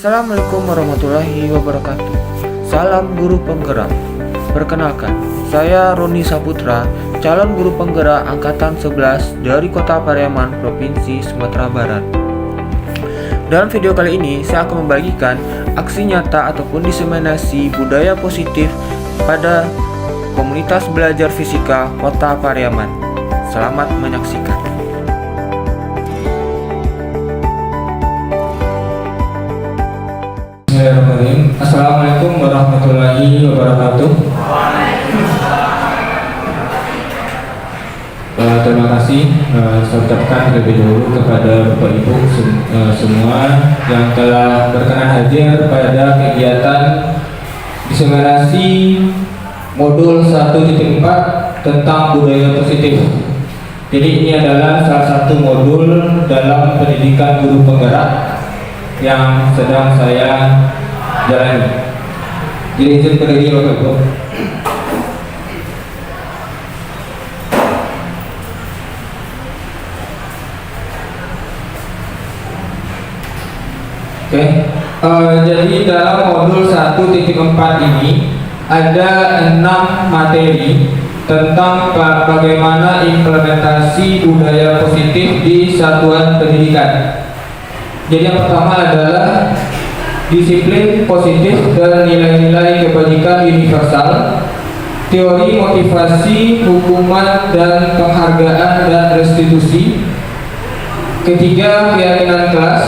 Assalamualaikum warahmatullahi wabarakatuh. Salam guru penggerak. Perkenalkan, saya Roni Saputra, calon guru penggerak angkatan 11 dari Kota Pariaman, Provinsi Sumatera Barat. Dalam video kali ini, saya akan membagikan aksi nyata ataupun diseminasi budaya positif pada komunitas belajar fisika Kota Pariaman. Selamat menyaksikan. Bismillahirrahmanirrahim. Assalamualaikum warahmatullahi wabarakatuh. Terima kasih saya ucapkan terlebih dahulu kepada Bapak Ibu semua yang telah berkenan hadir pada kegiatan diseminasi modul 1.4 tentang budaya positif. Jadi ini adalah salah satu modul dalam pendidikan guru penggerak yang sedang saya jalani. Jadi izin berdiri Bapak Ibu. Jadi dalam modul 1.4 ini ada 6 materi tentang bagaimana implementasi budaya positif di satuan pendidikan. Jadi yang pertama adalah disiplin positif dan nilai-nilai kebajikan universal, teori motivasi, hukuman dan penghargaan dan restitusi. Ketiga, keyakinan kelas.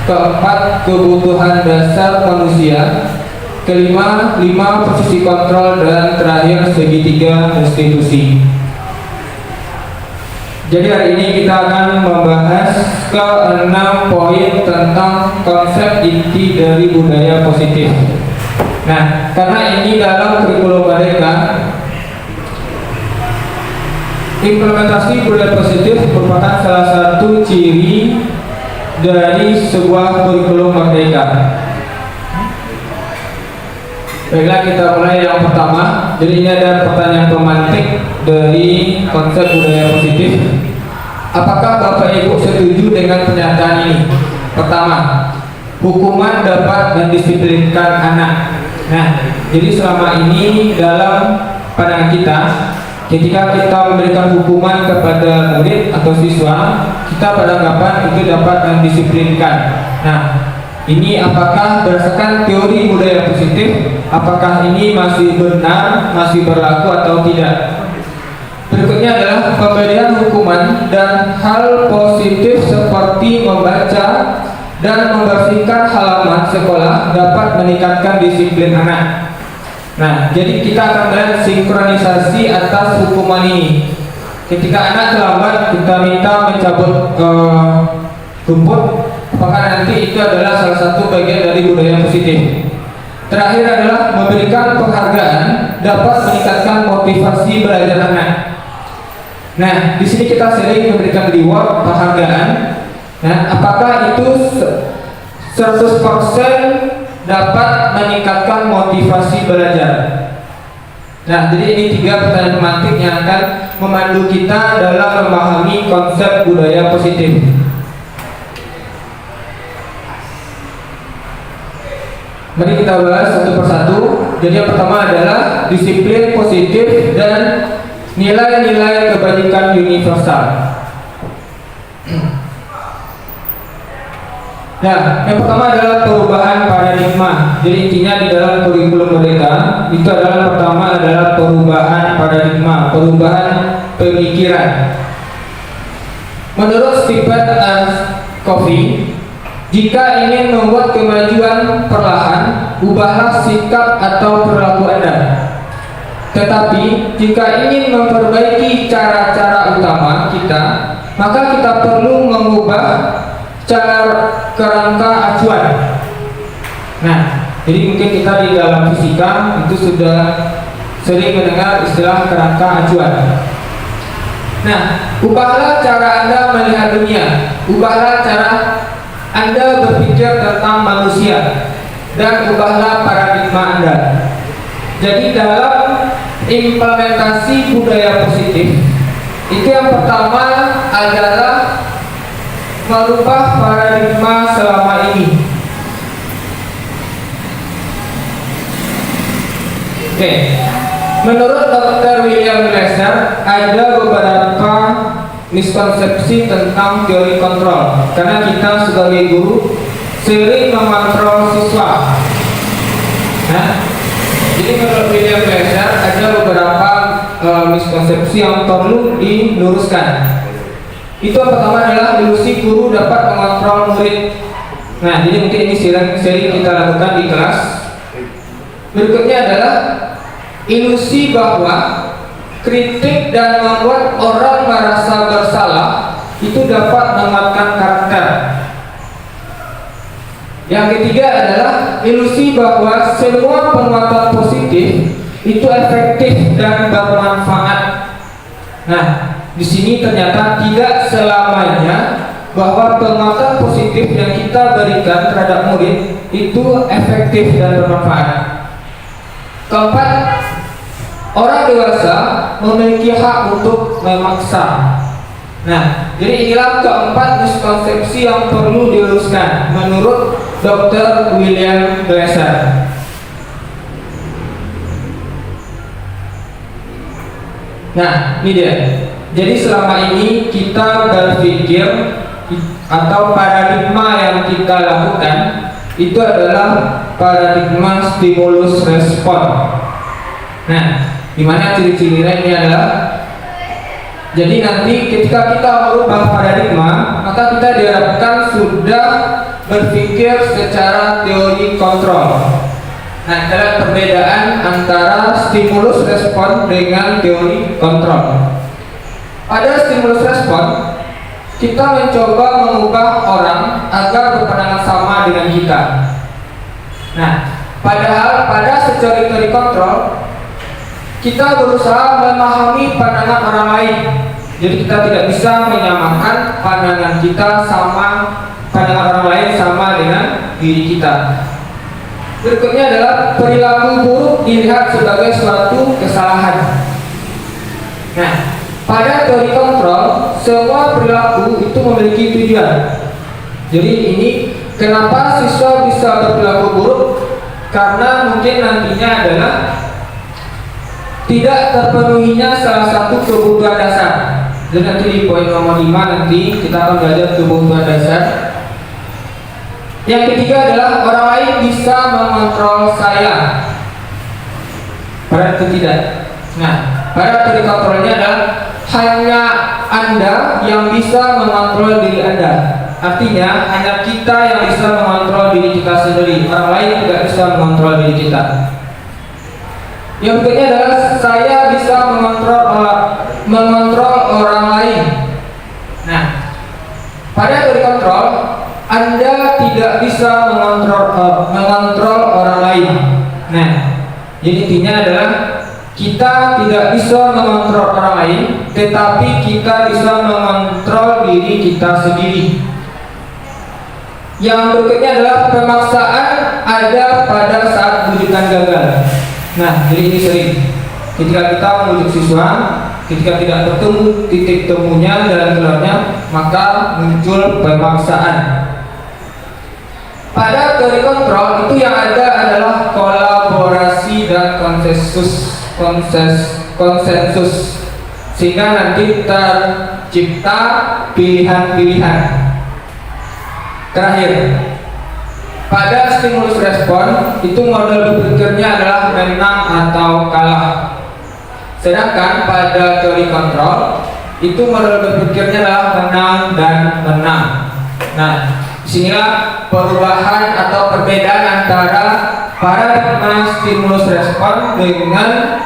Keempat, kebutuhan dasar manusia. Kelima, posisi kontrol, dan terakhir segitiga restitusi. Jadi hari ini kita akan membahas ke-6 poin tentang konsep inti dari budaya positif. Nah, karena ini dalam kurikulum mereka, implementasi budaya positif merupakan salah satu ciri dari sebuah kurikulum merdeka. Baiklah, kita mulai yang pertama. Jadi ini ada pertanyaan pemantik dari konsep budaya positif. Apakah Bapak Ibu setuju dengan pernyataan ini? Pertama, hukuman dapat mendisiplinkan anak. Nah, jadi selama ini dalam pandangan kita, ketika kita memberikan hukuman kepada murid atau siswa, kita beranggapan itu dapat mendisiplinkan. Nah, ini apakah berdasarkan teori budaya positif, apakah ini masih benar, masih berlaku atau tidak? Berikutnya adalah pemberian hukuman dan hal positif seperti membaca dan membersihkan halaman sekolah dapat meningkatkan disiplin anak. Nah, jadi kita akan melihat sinkronisasi atas hukuman ini. Ketika anak terlambat, kita minta mencabut rumput, apakah nanti itu adalah salah satu bagian dari budaya positif? Terakhir adalah memberikan penghargaan dapat meningkatkan motivasi belajar anak. Nah, di sini kita sering memberikan reward, penghargaan. Nah, apakah itu 100% dapat meningkatkan motivasi belajar? Nah, jadi ini 3 pertanyaan pemantik yang akan memandu kita dalam memahami konsep budaya positif. Mari kita bahas satu persatu. Jadi yang pertama adalah disiplin positif dan nilai-nilai kebajikan universal. Nah, yang pertama adalah perubahan paradigma. Jadi intinya di dalam kurikulum mereka itu adalah pertama adalah perubahan paradigma, perubahan pemikiran. Menurut Stephen Covey, jika ingin membuat kemajuan perlahan, ubahlah sikap atau perilaku Anda. Tetapi jika ingin memperbaiki cara-cara utama kita, maka kita perlu mengubah cara kerangka acuan. Nah, jadi mungkin kita di dalam fisika itu sudah sering mendengar istilah kerangka acuan. Nah, ubahlah cara Anda melihat dunia, ubahlah cara Anda berpikir tentang manusia, dan ubahlah paradigma Anda. Jadi dalam implementasi budaya positif, itu yang pertama adalah merubah paradigma selama ini. Oke. Menurut Dr. William Glasser ada beberapa miskonsepsi tentang teori kontrol, karena kita sebagai guru sering mengontrol siswa. Nah, jadi menurut William Glasser ada beberapa miskonsepsi yang perlu diluruskan. Itu yang pertama adalah ilusi guru dapat mengontrol murid. Nah, jadi mungkin ini sering kita lakukan di kelas. Berikutnya adalah ilusi bahwa kritik dan membuat orang merasa bersalah itu dapat menguatkan karakter. Yang ketiga adalah ilusi bahwa semua penguatan positif itu efektif dan bermanfaat. Nah, di sini ternyata tidak selamanya bahwa penguatan positif yang kita berikan terhadap murid itu efektif dan bermanfaat. Keempat, orang dewasa memiliki hak untuk memaksa. Nah, jadi inilah keempat miskonsepsi yang perlu diluruskan menurut Dr. William Glasser. Nah, ini dia. Jadi selama ini kita berpikir atau paradigma yang kita lakukan itu adalah paradigma stimulus respon. Nah, dimana ciri-cirinya ini adalah, jadi nanti ketika kita merubah paradigma, maka kita diharapkan sudah berpikir secara teori kontrol. Nah, ada perbedaan antara stimulus respon dengan teori kontrol. Pada stimulus respon, kita mencoba mengubah orang agar berpandangan sama dengan kita. Nah, padahal pada secara teori kontrol, kita berusaha memahami pandangan orang lain. Jadi kita tidak bisa menyamakan pandangan kita sama pandangan orang lain sama dengan diri kita. Berikutnya adalah perilaku buruk dilihat sebagai suatu kesalahan. Nah, pada teori kontrol, semua perilaku itu memiliki tujuan. Jadi ini kenapa siswa bisa berperilaku buruk? Karena mungkin nantinya adalah tidak terpenuhinya salah satu kebutuhan dasar. Dan nanti di poin nomor 5 nanti kita akan belajar kebutuhan dasar. Yang ketiga adalah orang lain bisa mengontrol saya. Pada itu tidak. Nah, pada teori kontrolnya adalah hanya Anda yang bisa mengontrol diri Anda. Artinya hanya kita yang bisa mengontrol diri kita sendiri. Orang lain tidak bisa mengontrol diri kita. Yang berikutnya adalah saya bisa mengontrol orang lain. Nah, pada teori kontrol, Anda tidak bisa mengontrol orang lain. Nah, jadi intinya adalah kita tidak bisa mengontrol orang lain, tetapi kita bisa mengontrol diri kita sendiri. Yang berikutnya adalah pemaksaan ada pada saat rujukan gagal. Nah, jadi ini sering ketika kita merujuk siswa, ketika tidak bertemu titik temunya dan keluarnya, maka muncul pemaksaan. Pada teori kontrol itu yang ada adalah kolaborasi dan konsensus, sehingga nanti tercipta pilihan-pilihan. Terakhir, pada stimulus respon itu model berpikirnya adalah menang atau kalah. Sedangkan pada teori kontrol itu model berpikirnya adalah menang dan menang. Nah, disinilah perubahan atau perbedaan antara paradigma stimulus respon dengan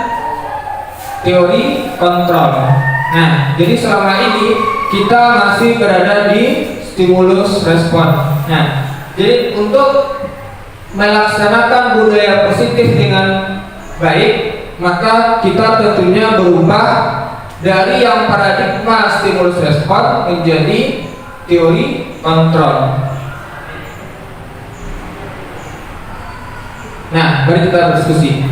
teori kontrol. Nah, jadi selama ini kita masih berada di stimulus respon. Nah, jadi untuk melaksanakan budaya positif dengan baik, maka kita tentunya berubah dari yang paradigma stimulus respon menjadi teori kontrol. Nah, mari kita berdiskusi.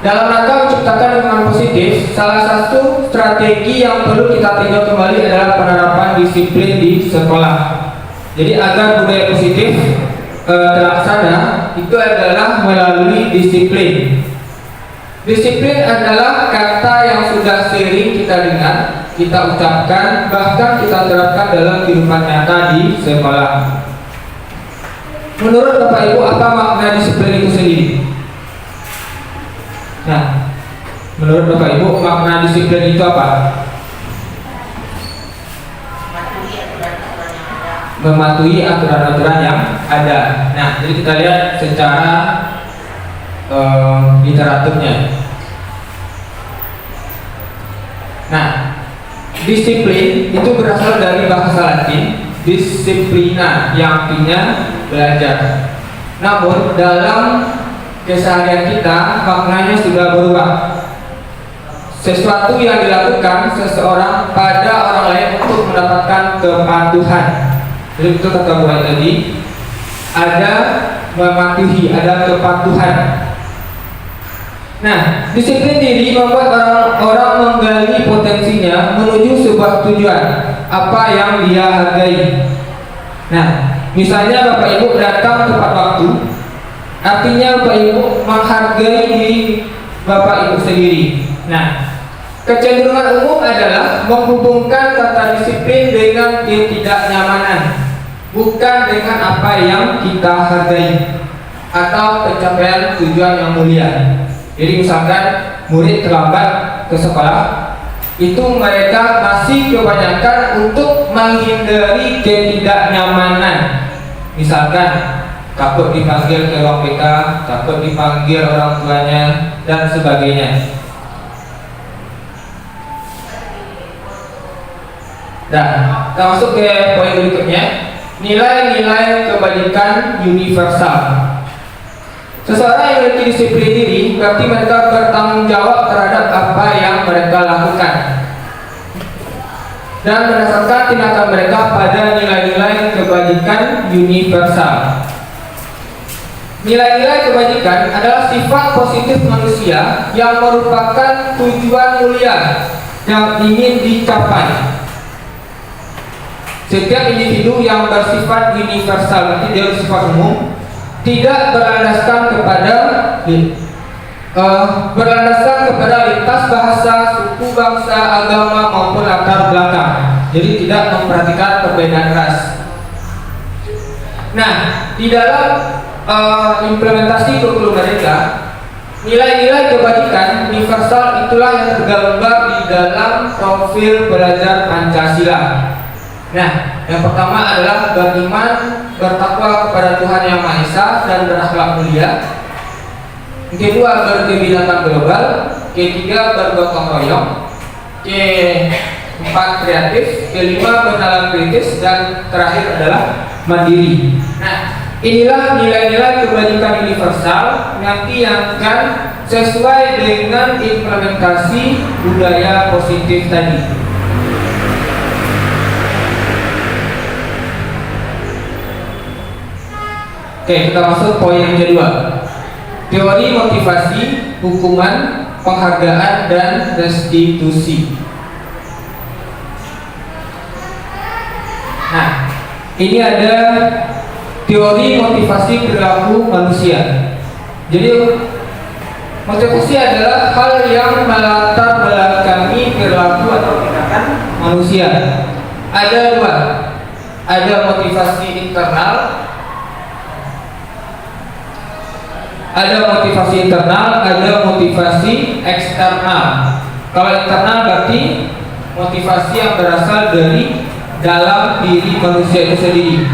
Dalam rangka menciptakan lingkungan positif, salah satu strategi yang perlu kita tinjau kembali adalah penerapan disiplin di sekolah. Jadi agar budaya positif terlaksana itu adalah melalui disiplin. Disiplin adalah kata yang sudah sering kita dengar, kita ucapkan, bahkan kita terapkan dalam kehidupan nyata di sekolah. Menurut Bapak Ibu, apa makna disiplin itu sendiri? Nah, menurut Bapak Ibu, makna disiplin itu apa? Mematuhi aturan-aturan yang ada. Nah, jadi kita lihat secara literaturnya. Nah, disiplin itu berasal dari bahasa Latin disciplina, yang artinya belajar. Namun dalam keseharian kita maknanya sudah berubah. Sesuatu yang dilakukan seseorang pada orang lain untuk mendapatkan kepatuhan. Jadi itu kata buat tadi, ada mematuhi, ada kepatuhan. Nah, disiplin diri membuat orang menggali potensinya menuju sebuah tujuan, apa yang dia hargai. Nah, misalnya Bapak Ibu datang tepat waktu, artinya Bapak Ibu menghargai diri Bapak Ibu sendiri. Nah, kecenderungan umum adalah menghubungkan kata disiplin dengan ketidaknyamanan, bukan dengan apa yang kita hargai atau pencapaian tujuan yang mulia. Jadi misalkan murid terlambat ke sekolah, itu mereka masih kebanyakan untuk menghindari ketidaknyamanan. Misalkan takut dipanggil ke ruang BK, takut dipanggil orang tuanya, dan sebagainya. Nah, kita masuk ke poin berikutnya, nilai-nilai kebajikan universal. Seseorang yang memiliki disiplin diri berarti mereka bertanggung jawab terhadap apa yang mereka lakukan dan berdasarkan tindakan mereka pada nilai-nilai kebajikan universal. Nilai-nilai kebajikan adalah sifat positif manusia yang merupakan tujuan mulia yang ingin dicapai. Setiap individu yang bersifat universal, berarti dia bersifat umum, tidak berlandaskan kepada lintas bahasa, suku, bangsa, agama maupun latar belakang. Jadi tidak memperhatikan perbedaan ras. Nah, di dalam implementasi kurikulum mereka, nilai-nilai kebajikan universal itulah yang tergambar di dalam profil belajar Pancasila. Nah, yang pertama adalah beriman, bertakwa kepada Tuhan Yang Maha Esa dan berakhlak mulia. Yang kedua, berkebinekaan global. Ketiga, bergotong royong. Keempat, kreatif. Kelima, bernalar kritis. Dan terakhir adalah mandiri. Nah, inilah nilai-nilai kebajikan universal nanti yang akan sesuai dengan implementasi budaya positif tadi. Oke, kita masuk poin yang kedua. Teori motivasi, hukuman, penghargaan, dan restitusi. Nah, ini ada teori motivasi perilaku manusia. Jadi, motivasi adalah hal yang melatar belakangi perilaku atau tindakan manusia. Ada dua, ada motivasi internal, ada motivasi eksternal. Kalau internal berarti motivasi yang berasal dari dalam diri manusia itu sendiri.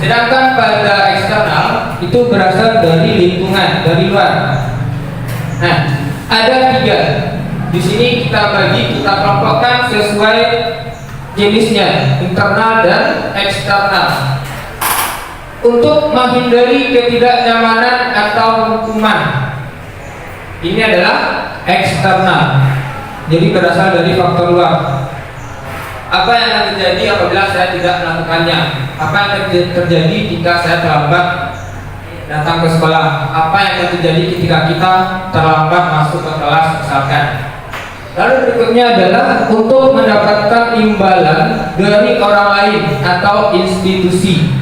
Sedangkan pada eksternal itu berasal dari lingkungan, dari luar. Nah, ada tiga. Di sini kita kelompokkan sesuai jenisnya, internal dan eksternal. Untuk menghindari ketidaknyamanan atau hukuman, ini adalah eksternal. Jadi berasal dari faktor luar. Apa yang akan terjadi apabila saya tidak melakukannya? Apa yang akan terjadi jika saya terlambat datang ke sekolah? Apa yang akan terjadi ketika kita terlambat masuk ke kelas misalkan? Lalu berikutnya adalah untuk mendapatkan imbalan dari orang lain atau institusi.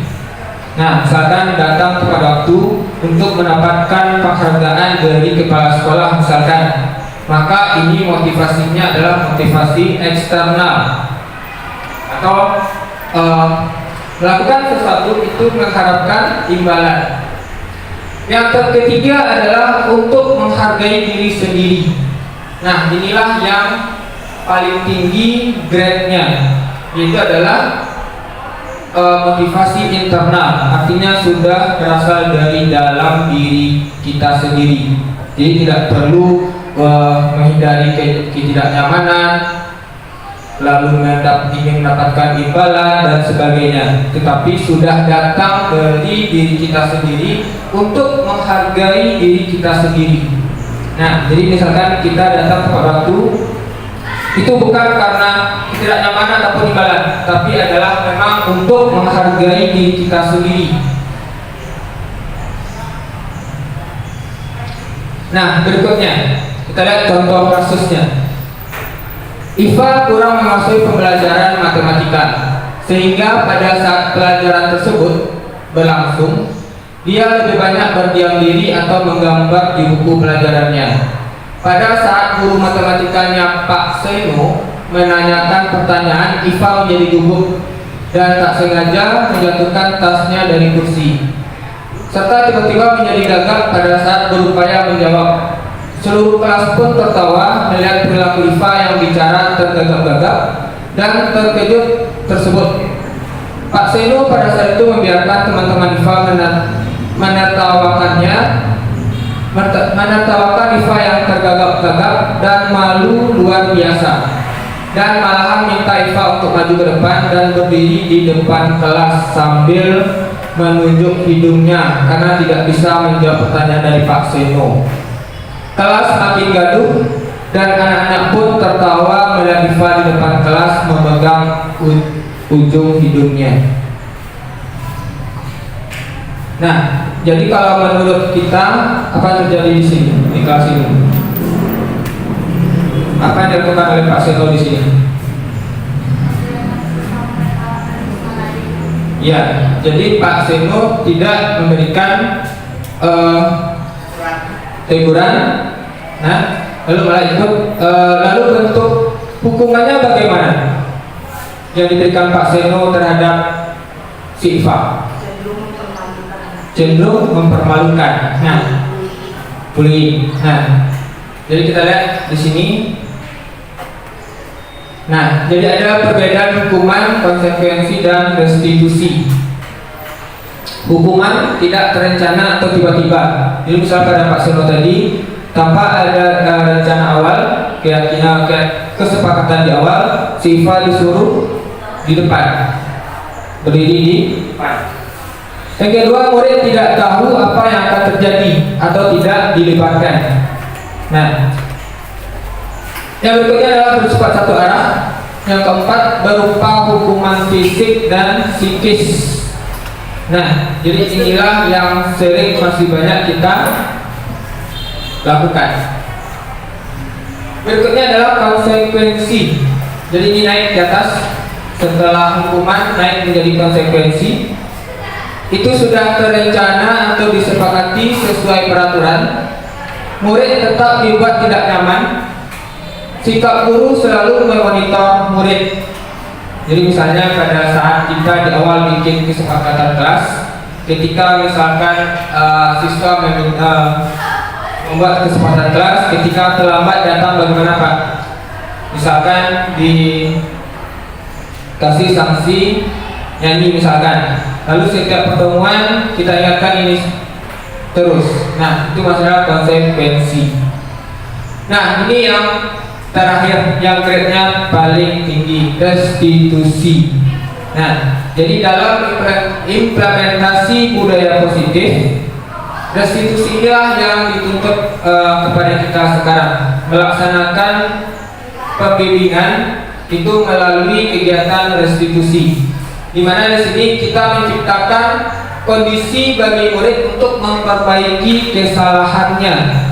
Nah, misalkan datang tepat waktu, untuk mendapatkan penghargaan dari kepala sekolah misalkan, maka ini motivasinya adalah motivasi eksternal. Atau melakukan sesuatu itu mengharapkan imbalan. Yang ketiga adalah untuk menghargai diri sendiri. Nah, inilah yang paling tinggi grade-nya, yaitu adalah motivasi internal, artinya sudah berasal dari dalam diri kita sendiri. Jadi tidak perlu menghindari ketidaknyamanan, lalu ingin mendapatkan imbalan dan sebagainya, tetapi sudah datang dari diri kita sendiri untuk menghargai diri kita sendiri. Nah, jadi misalkan kita datang tepat waktu, itu bukan karena ketidaknyamanan ataupun imbalan, tapi adalah memang untuk menghargai diri kita sendiri. Nah, berikutnya kita lihat contoh kasusnya. Iva kurang menguasai pembelajaran matematika, sehingga pada saat pelajaran tersebut berlangsung, dia lebih banyak berdiam diri atau menggambar di buku pelajarannya. Pada saat guru matematikanya Pak Seno menanyakan pertanyaan, Iva menjadi gugup dan tak sengaja menjatuhkan tasnya dari kursi, serta tiba-tiba menjadi gagap pada saat berupaya menjawab. Seluruh kelas pun tertawa melihat perilaku Iva yang bicara tergagap-gagap dan terkejut tersebut. Pak Seno pada saat itu membiarkan teman-teman Iva menertawakan Iva yang tergagap-gagap dan malu luar biasa, dan malahan minta Iva untuk maju ke depan dan berdiri di depan kelas sambil menunjuk hidungnya karena tidak bisa menjawab pertanyaan dari Pak Seno. Kelas makin gaduh dan anak-anak pun tertawa melihat Iva di depan kelas memegang ujung hidungnya. Nah, jadi kalau menurut kita apa yang terjadi di sini, di kelas ini? Apa yang dilakukan oleh Pak Seno di sini? Ya, jadi Pak Seno tidak memberikan teguran. Nah, lalu malah ikut. Lalu bentuk hukumannya bagaimana yang diberikan Pak Seno terhadap si Iva? Cenderung mempermalukan. Nah, bullying. Nah, jadi kita lihat di sini. Nah, jadi ada perbedaan hukuman, konsekuensi, dan restitusi. Hukuman tidak terencana atau tiba-tiba. Jadi misal pada Pak Seno tadi, tanpa ada rencana awal, keyakinan, kesepakatan di awal, si Iva disuruh di depan, berdiri di depan. Yang kedua, murid tidak tahu apa yang akan terjadi atau tidak dilibatkan. Nah, yang berikutnya adalah bersifat satu arah. Yang keempat, berupa hukuman fisik dan psikis. Nah, jadi inilah yang sering masih banyak kita lakukan. Berikutnya adalah konsekuensi. Jadi ini naik ke atas, setelah hukuman naik menjadi konsekuensi. Itu sudah terencana atau disepakati sesuai peraturan. Murid tetap dibuat tidak nyaman. Sikap guru selalu memonitor murid. Jadi misalnya pada saat kita di awal bikin kesepakatan kelas, ketika misalkan siswa membuat kesepakatan kelas, ketika terlambat datang bagaimana Pak? Misalkan dikasih sanksi nyanyi misalkan, lalu setiap pertemuan kita ingatkan ini terus. Nah, itu masalah konsekuensi. Nah, ini yang terakhir, yang grade-nya paling tinggi, restitusi. Nah, jadi dalam implementasi budaya positif, restitusi inilah yang dituntut kepada kita sekarang, melaksanakan pembimbingan itu melalui kegiatan restitusi, di mana di sini kita menciptakan kondisi bagi murid untuk memperbaiki kesalahannya.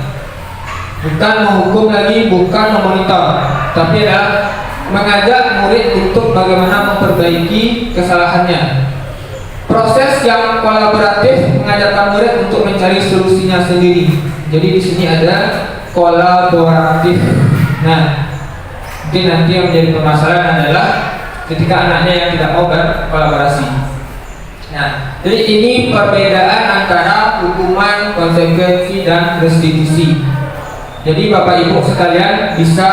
Bukan menghukum lagi, bukan memonitor, tapi adalah mengajak murid untuk bagaimana memperbaiki kesalahannya. proses yang kolaboratif mengajarkan murid untuk mencari solusinya sendiri. Jadi di sini ada kolaboratif. Nah, mungkin nanti yang menjadi permasalahan adalah ketika anaknya yang tidak mau berkolaborasi. Nah, jadi ini perbedaan antara hukuman, konsekuensi, dan restitusi. Jadi Bapak Ibu sekalian bisa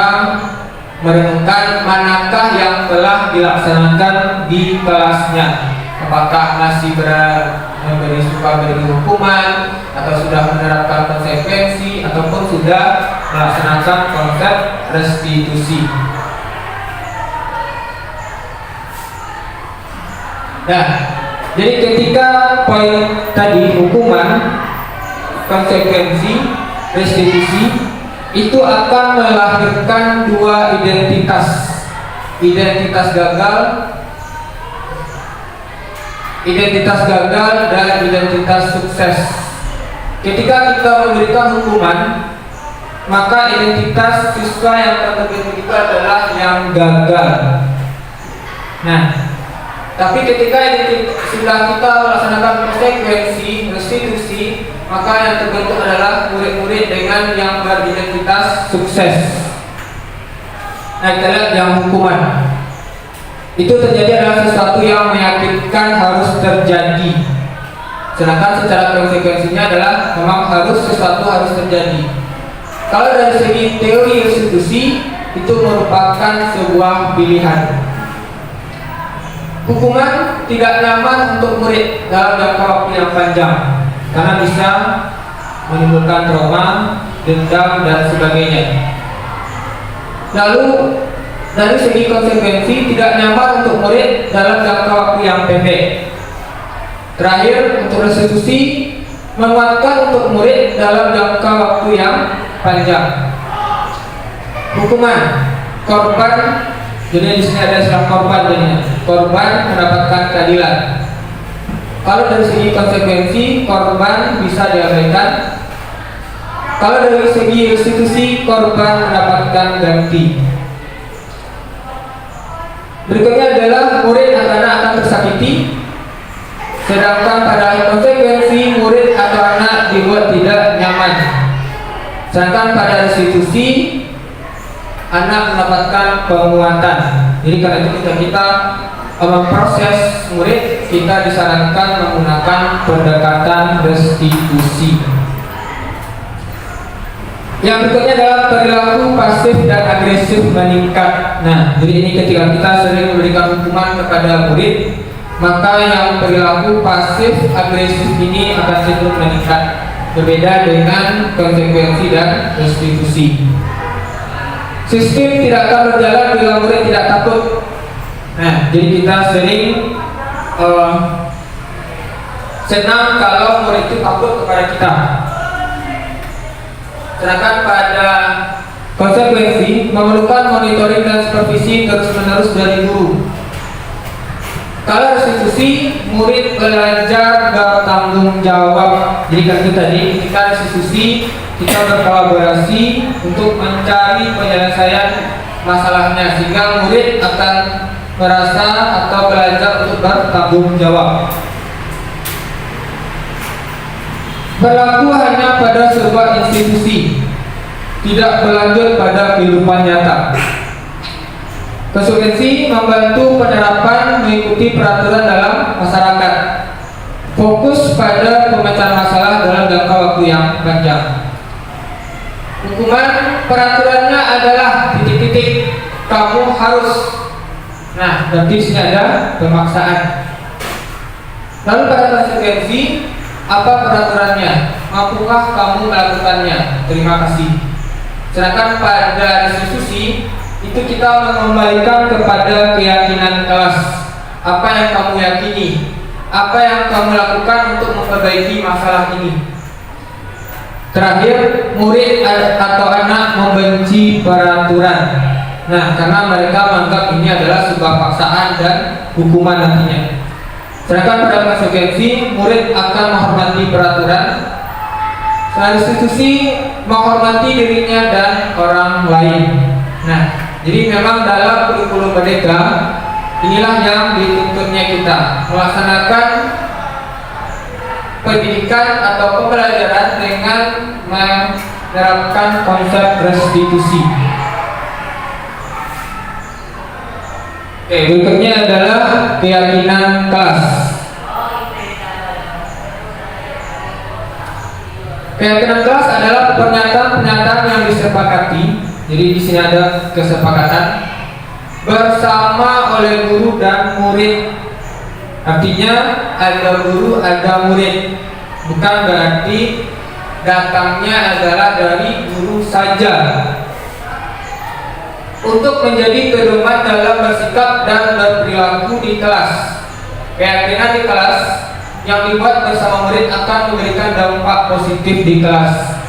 merenungkan manakah yang telah dilaksanakan di kelasnya. Apakah masih beri hukuman, atau sudah menerapkan konsekuensi, ataupun sudah melaksanakan konsep restitusi. Nah, jadi ketika poin tadi hukuman, konsekuensi, restitusi itu akan melahirkan dua identitas gagal dan identitas sukses. Ketika kita memberikan hukuman, maka identitas siswa yang terbentuk itu adalah yang gagal. Nah, tapi ketika sudah kita melaksanakan konsekuensi, restitusi, maka yang terbentuk adalah murid-murid dengan yang beridentitas sukses. Nah, kita lihat yang hukuman. Itu terjadi adalah sesuatu yang meyakinkan harus terjadi. Sedangkan secara konsekuensinya adalah memang sesuatu harus terjadi. Kalau dari segi teori restitusi, itu merupakan sebuah pilihan. Hukuman tidak nyaman untuk murid dalam jangka waktu yang panjang karena bisa menimbulkan trauma, dendam, dan sebagainya. Lalu dari segi konsekuensi tidak nyaman untuk murid dalam jangka waktu yang pendek. Terakhir, untuk restitusi menguatkan untuk murid dalam jangka waktu yang panjang. Hukuman korban, jadi di sini ada istilah korban, jadinya korban mendapatkan keadilan. Kalau dari segi konsekuensi, korban bisa diabaikan. Kalau dari segi restitusi, korban mendapatkan ganti. Berikutnya adalah murid atau anak akan tersakiti, sedangkan pada konsekuensi murid atau anak dibuat tidak nyaman. Sedangkan pada restitusi, anak mendapatkan penguatan. Jadi karena itu kita memproses murid, kita disarankan menggunakan pendekatan restitusi. Yang berikutnya adalah perilaku pasif dan agresif meningkat. Nah, jadi ini ketika kita sering memberikan hukuman kepada murid, maka yang perilaku pasif agresif ini akan cenderung meningkat. Berbeda dengan konsekuensi dan restitusi. Sistem tidak akan berjalan bila murid tidak takut. Nah, jadi kita sering senang kalau murid itu takut kepada kita. Sedangkan pada konsekuensi memerlukan monitoring dan supervisi terus-menerus dari guru. Kalau restitusi, murid belajar bertanggung jawab. Jadi kan itu tadi, ketika restitusi kita berkolaborasi untuk mencari penyelesaian masalahnya, sehingga murid akan merasa atau belajar untuk bertanggung jawab. Berlaku hanya pada sebuah institusi, tidak berlanjut pada kehidupan nyata. Konsekuensi membantu penerapan mengikuti peraturan dalam masyarakat. Fokus pada pemecahan masalah dalam jangka waktu yang panjang. Hukuman peraturannya adalah titik-titik, kamu harus. Nah, berarti di sini ada pemaksaan. Lalu pada konsekuensi, apa peraturannya? Mampukah kamu melakukannya? Terima kasih. Sedangkan pada restitusi itu kita mengembalikan kepada keyakinan kelas. Apa yang kamu yakini? Apa yang kamu lakukan untuk memperbaiki masalah ini? Terakhir, murid atau anak membenci peraturan. Nah, karena mereka menganggap ini adalah sebuah paksaan dan hukuman nantinya. Sedangkan pada konsekuensi, murid akan menghormati peraturan. Selain restitusi, menghormati dirinya dan orang lain. Nah, jadi memang dalam kurikulum Merdeka, inilah yang dituntutnya kita melaksanakan pendidikan atau pembelajaran dengan menerapkan konsep restitusi. Oke, berikutnya adalah keyakinan kelas. Keyakinan kelas adalah pernyataan-pernyataan yang disepakati. Jadi di sini ada kesepakatan bersama oleh guru dan murid. Artinya ada guru, ada murid. Bukan berarti datangnya adalah dari guru saja. Untuk menjadi pedoman dalam bersikap dan berperilaku di kelas. Keyakinan di kelas yang dibuat bersama murid akan memberikan dampak positif di kelas.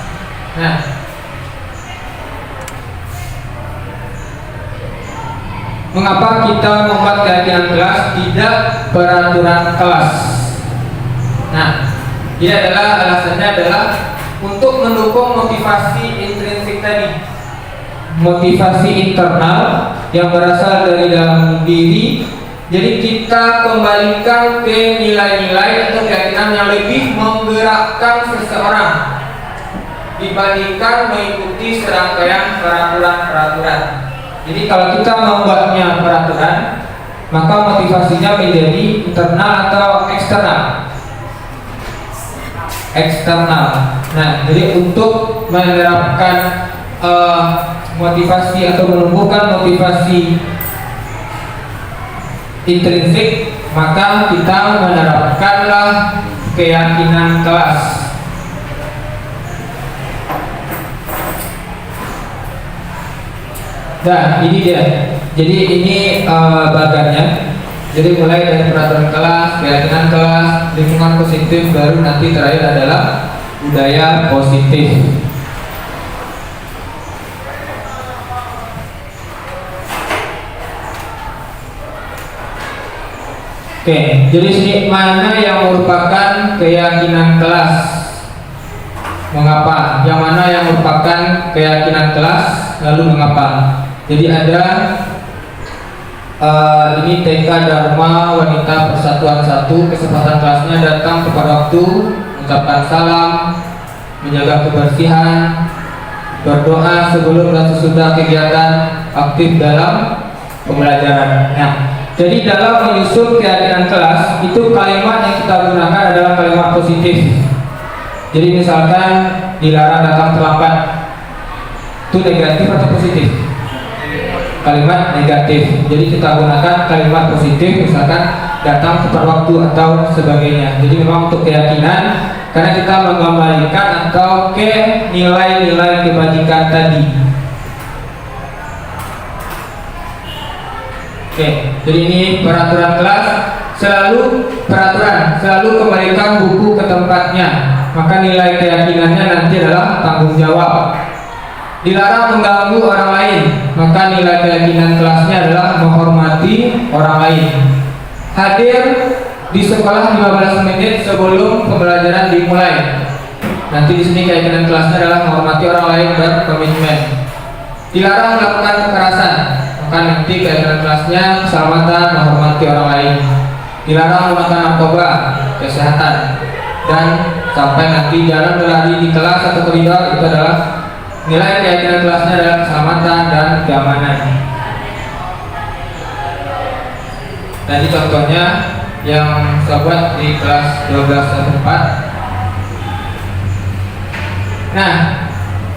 Nah, mengapa kita membuat keyakinan kelas, tidak peraturan kelas? Nah, ini adalah alasannya adalah untuk mendukung motivasi intrinsik tadi, motivasi internal yang berasal dari dalam diri. Jadi kita kembalikan ke nilai-nilai atau keyakinan yang lebih menggerakkan seseorang dibandingkan mengikuti serangkaian peraturan-peraturan. Jadi kalau kita membuatnya peraturan, maka motivasinya menjadi internal atau eksternal. Eksternal. Nah, jadi untuk menerapkan motivasi atau menumbuhkan motivasi intrinsik, maka kita menerapkanlah keyakinan kelas. Nah, ini dia. Jadi ini bagannya. Jadi mulai dari peraturan kelas, keyakinan kelas, lingkungan positif, baru nanti terakhir adalah budaya positif. Oke, jadi sini mana yang merupakan keyakinan kelas? Mengapa? Yang mana yang merupakan keyakinan kelas? Lalu mengapa? Jadi ada ini TK Dharma Wanita Persatuan 1, kesempatan kelasnya datang tepat waktu, mengucapkan salam, menjaga kebersihan, berdoa sebelum dan sesudah kegiatan, aktif dalam pembelajaran. Nah, jadi dalam menyusun keyakinan kelas itu kalimat yang kita gunakan adalah kalimat positif. Jadi misalkan dilarang datang terlambat, itu negatif atau positif? Kalimat negatif. Jadi kita gunakan kalimat positif, misalkan datang tepat waktu atau sebagainya. Jadi memang untuk keyakinan, karena kita mengembalikan atau ke nilai-nilai kebajikan tadi. Oke, jadi ini peraturan kelas. Selalu kembalikan buku ke tempatnya. Maka nilai keyakinannya nanti adalah tanggung jawab. Dilarang mengganggu orang lain, maka nilai keyakinan kelasnya adalah menghormati orang lain. Hadir di sekolah 15 menit sebelum pembelajaran dimulai. Nanti di sini keyakinan kelasnya adalah menghormati orang lain dan komitmen. Dilarang melakukan kekerasan, maka nanti keyakinan kelasnya keselamatan, menghormati orang lain. Dilarang memakan narkoba, kesehatan, dan sampai nanti jalan berlari di kelas atau koridor, itu adalah nilai keyakinan kelasnya adalah keselamatan dan keamanan. Tadi contohnya yang saya buat di kelas 12/4. Nah,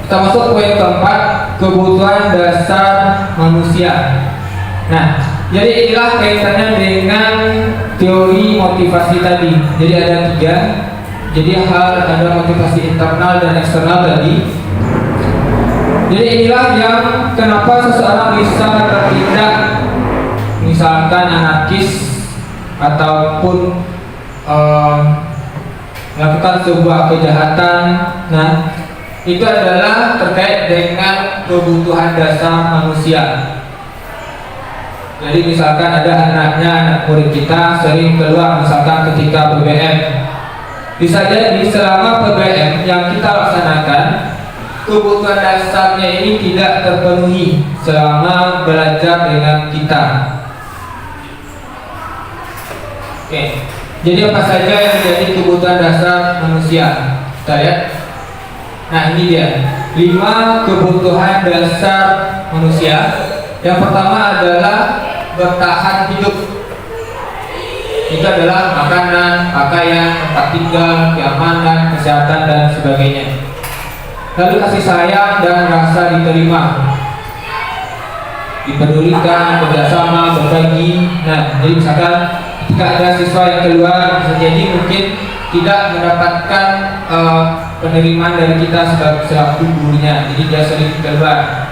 kita masuk poin keempat, kebutuhan dasar manusia. Nah, jadi inilah kaitannya dengan teori motivasi tadi. Jadi ada 3. Jadi ada motivasi internal dan eksternal tadi. Jadi inilah yang kenapa seseorang bisa bertindak misalkan anarkis ataupun melakukan sebuah kejahatan. Nah, itu adalah terkait dengan kebutuhan dasar manusia. Jadi misalkan ada anak murid kita sering keluar misalkan ketika PBM. Bisa jadi selama PBM yang kita laksanakan, kebutuhan dasarnya ini tidak terpenuhi selama belajar dengan kita. Oke. Jadi apa saja yang menjadi kebutuhan dasar manusia? Kita lihat. Nah, ini dia 5 kebutuhan dasar manusia. Yang pertama adalah bertahan hidup. Itu adalah makanan, pakaian, tempat tinggal, keamanan, kesehatan, dan sebagainya. Lalu kasih sayang dan rasa diterima, dipedulikan, kerjasama, berbagi. Nah, jadi misalkan ketika ada siswa yang keluar, bisa jadi mungkin tidak mendapatkan penerimaan dari kita selaku gurunya, jadi dia sering keluar.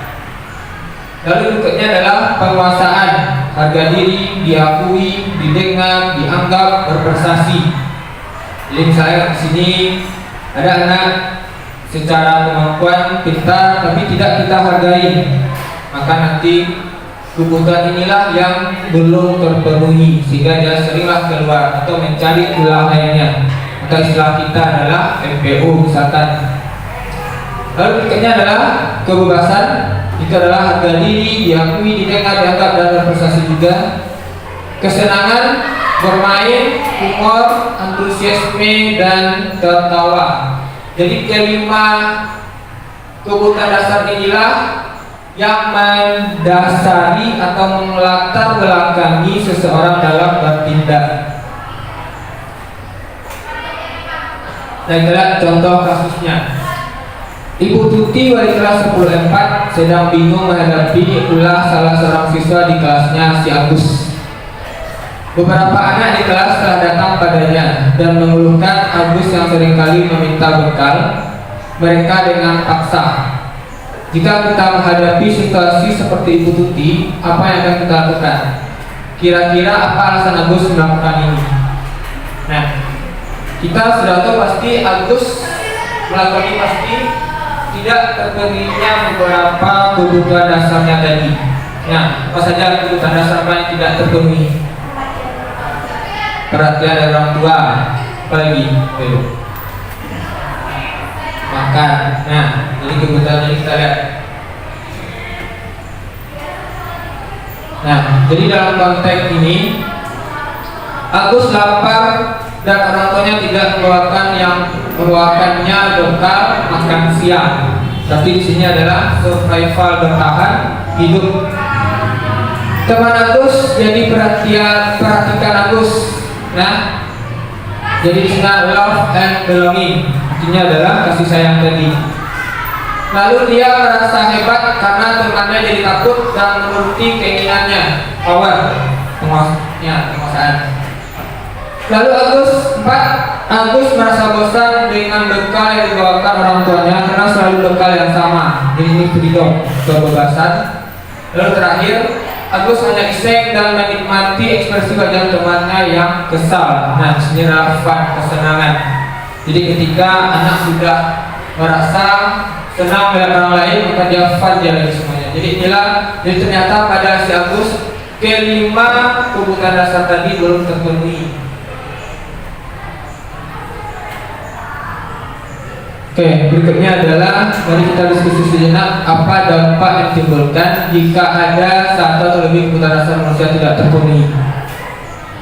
Lalu berikutnya adalah penguasaan, harga diri, diakui, didengar, dianggap, berprestasi. Jadi misalnya di sini ada anak secara kemampuan pintar tapi tidak kita hargai, maka nanti kebutuhan inilah yang belum terpenuhi sehingga dia seringlah keluar atau mencari ulah lainnya. Maka istilah kita adalah MPO misalkan. Lalu berikutnya adalah kebebasan. Itu adalah harga diri, diakui, didengar, dianggap, dan berprestasi juga. Kesenangan, bermain, humor, antusiasme, dan tertawa. Jadi kelima kebutuhan dasar inilah yang mendasari atau melatar belakangi seseorang dalam bertindak. Nah, kita contoh kasusnya. Ibu Tuti wali kelas 10-4 sedang bingung menghadapi ulah salah seorang siswa di kelasnya, si Agus. Beberapa anak di kelas telah datang padanya dan mengeluhkan Agus yang seringkali meminta bekal mereka dengan paksa. Jika kita menghadapi situasi seperti Ibu Tuti, apa yang akan kita lakukan? Kira-kira apa alasan Agus melakukan ini? Nah, kita sudah tahu pasti Agus melakukan ini pasti tidak terpenuhinya beberapa kebutuhan dasarnya tadi. Nah, apa saja kebutuhan dasar yang tidak terpenuhi? Perhatian dari orang tua, apalagi makan. Nah, jadi kebutuhan ini kita lihat. Nah, jadi dalam konteks ini Agus lapar dan orang tuanya tidak mengeluarkannya bekal makan siang. Tapi di sini adalah survival, bertahan hidup. Teman Agus jadi perhatikan Agus. Nah, jadi di sini love and belonging, artinya adalah kasih sayang tadi. Lalu dia merasa hebat karena temannya jadi takut dan menuruti keinginannya, power, penguasaan. Lalu Agus merasa bosan dengan bekal yang dibawakan orang tuanya karena selalu bekal yang sama. Jadi ini freedom, kebebasan. Lalu terakhir, Agus hanya iseng dan menikmati ekspresi wajah temannya yang kesal. Nah, disini adalah fun, kesenangan. Jadi ketika anak sudah merasa senang melihat orang lain, maka dia fun lagi semuanya. Jadi ternyata pada si Agus kelima kebutuhan dasar tadi belum terpenuhi. Oke, berikutnya adalah mari kita diskusi sejenak apa dampak yang ditimbulkan jika ada satu atau lebih kebutuhan dasar manusia tidak terpenuhi.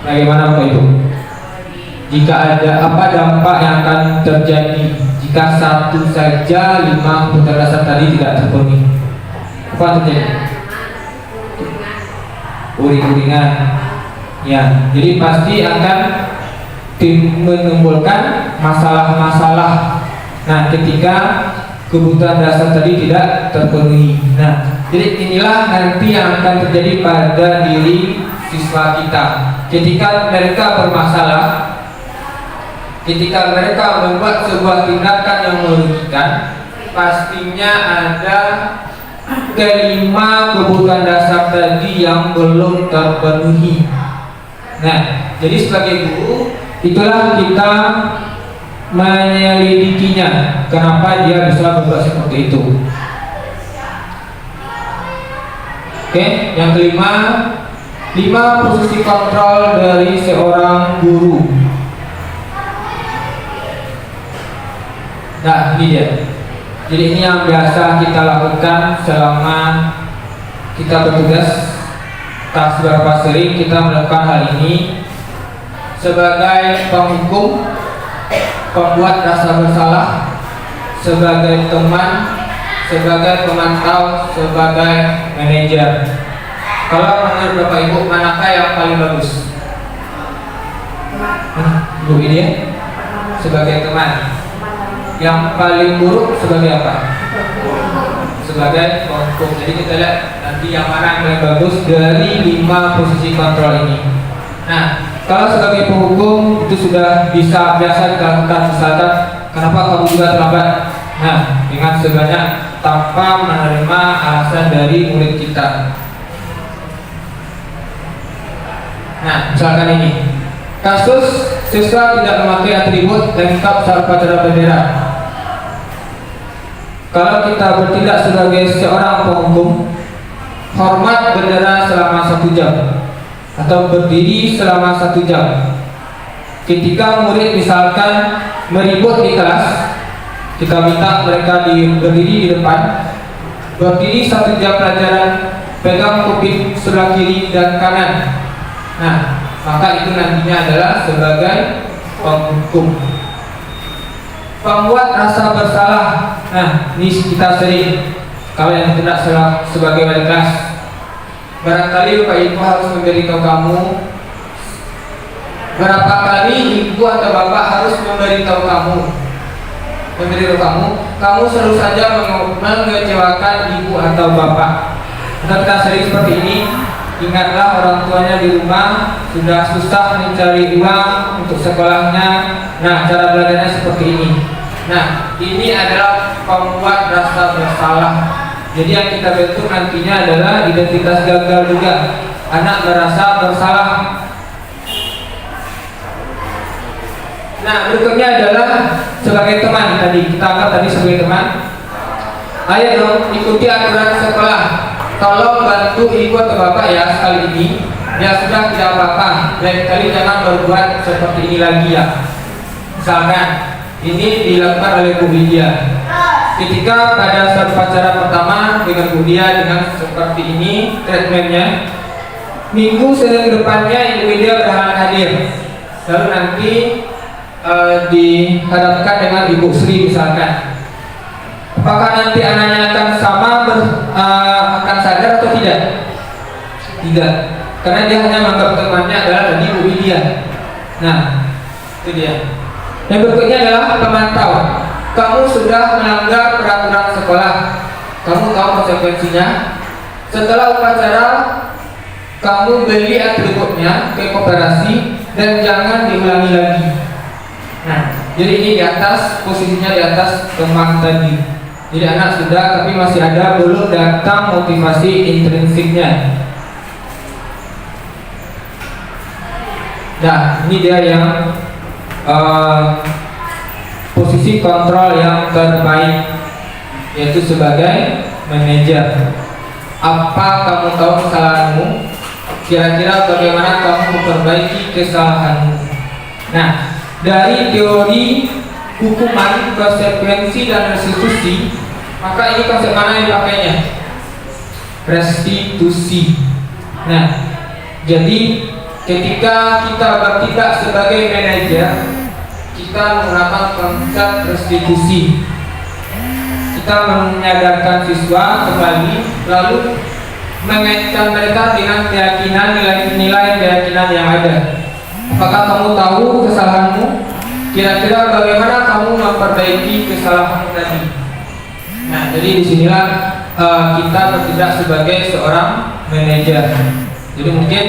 Bagaimana Bapak Ibu? Jika ada apa dampak yang akan terjadi jika satu saja 5 kebutuhan dasar tadi tidak terpenuhi? Apa terjadi? Uring-uringan. Ya, jadi pasti akan menimbulkan masalah-masalah. Nah, ketika kebutuhan dasar tadi tidak terpenuhi. Nah, jadi inilah nanti yang akan terjadi pada diri siswa kita. Ketika mereka bermasalah, ketika mereka membuat sebuah tindakan yang merugikan, pastinya ada kelima kebutuhan dasar tadi yang belum terpenuhi. Nah, jadi sebagai guru, itulah kita menyelidikinya, kenapa dia bisa berbuat seperti itu. Oke, yang kelima, 5 posisi kontrol dari seorang guru. Nah, ini dia. Jadi ini yang biasa kita lakukan selama kita bertugas. Tak seberapa sering kita melakukan hal ini. sebagai penghukum, pembuat rasa bersalah, sebagai teman, sebagai pemantau, sebagai manajer. Kalau menurut Bapak Ibu, manakah yang paling bagus? Bu ini ya? Sebagai teman. Yang paling buruk sebagai apa? Sebagai penghukum. Jadi kita lihat nanti yang mana yang paling bagus dari 5 posisi kontrol ini. Nah, kalau sebagai penghukum itu sudah biasa dilakukan, misalkan kenapa kamu juga terlambat? Nah, dengan sebanyak tanpa menerima alasan dari murid kita. Nah, misalkan ini kasus siswa tidak memakai atribut lengkap saat upacara bendera. Kalau kita bertindak sebagai seorang penghukum, hormat bendera selama 1 jam atau berdiri selama 1 jam. Ketika murid misalkan meribut di kelas, kita minta mereka berdiri di depan, berdiri 1 jam pelajaran, pegang kuping sebelah kiri dan kanan. Nah, maka itu nantinya adalah sebagai penghukum. Pembuat rasa bersalah. Nah, ini kita sering kalau yang tidak salah sebagai wali kelas. Barangkali Bapak Ibu harus memberitahu kamu. Berapa kali ibu atau bapak harus memberitahu kamu? Kamu selalu saja mengecewakan ibu atau bapak. Atau kita sering seperti ini. Ingatlah orang tuanya di rumah sudah susah mencari uang untuk sekolahnya. Nah, cara belajarnya seperti ini. Nah, ini adalah pembuat rasa bersalah. Jadi yang kita bentuk nantinya adalah identitas gagal juga. Anak merasa bersalah. Nah, berikutnya adalah sebagai teman. Tadi kita anggap tadi sebagai teman. Ayo dong ikuti aturan sekolah. Tolong bantu ibu atau bapak ya sekali ini. Ya sudah, tidak apa-apa. Lain kali jangan berbuat seperti ini lagi ya. Misalkan ini dilakukan oleh Bu Widya. Ketika pada saat upacara pertama dengan Bu Widya dengan seperti ini treatmentnya, minggu Senin depannya Ibu Widya berhalangan hadir. Lalu nanti dihadapkan dengan Ibu Sri misalkan. Apakah nanti anaknya akan sama akan sadar atau tidak? Tidak, karena dia hanya menganggap temannya adalah tadi Bu Widya. Nah, itu dia. Yang berikutnya adalah pemantau. Kamu sudah melanggar peraturan sekolah. Kamu tahu konsekuensinya. Setelah upacara, kamu beli atributnya ke koperasi dan jangan diulangi lagi. Nah, jadi ini di atas, posisinya di atas teman tadi. Jadi anak sudah, tapi masih ada belum datang motivasi intrinsiknya. Nah, ini dia yang posisi kontrol yang terbaik, yaitu sebagai manajer. Apa kamu tahu kesalahanmu? Kira-kira bagaimana kamu memperbaiki kesalahanmu? Nah, dari teori hukuman, konsekuensi dan restitusi, maka ini konsep mana yang dipakainya? Restitusi. Nah, jadi ketika kita bertindak sebagai manajer, kita menggunakan konsep restitusi. Kita menyadarkan siswa kembali, lalu mengaitkan mereka dengan keyakinan, nilai-nilai keyakinan yang ada. Apakah kamu tahu kesalahanmu? Kira-kira bagaimana kamu memperbaiki kesalahan tadi? Nah, jadi disinilah kita bertindak sebagai seorang manajer. Jadi mungkin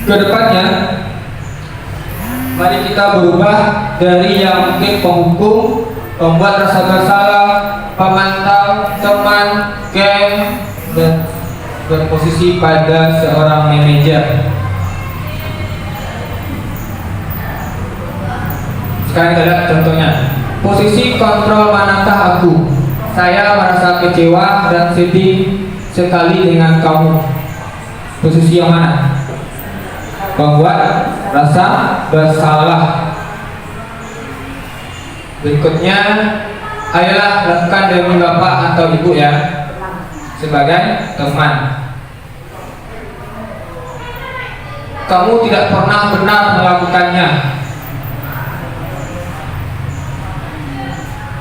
kedepannya mari kita berubah dari yang mungkin penghukum, pembuat rasa bersalah, pemantau, teman, geng, dan berposisi pada seorang manajer. Sekarang kita lihat contohnya. Posisi kontrol manakah aku? Saya merasa kecewa dan sedih sekali dengan kamu. Posisi yang mana? Membuat rasa bersalah. Berikutnya, ayolah lakukan demi bapak atau ibu ya, sebagai teman. kamu tidak pernah benar melakukannya.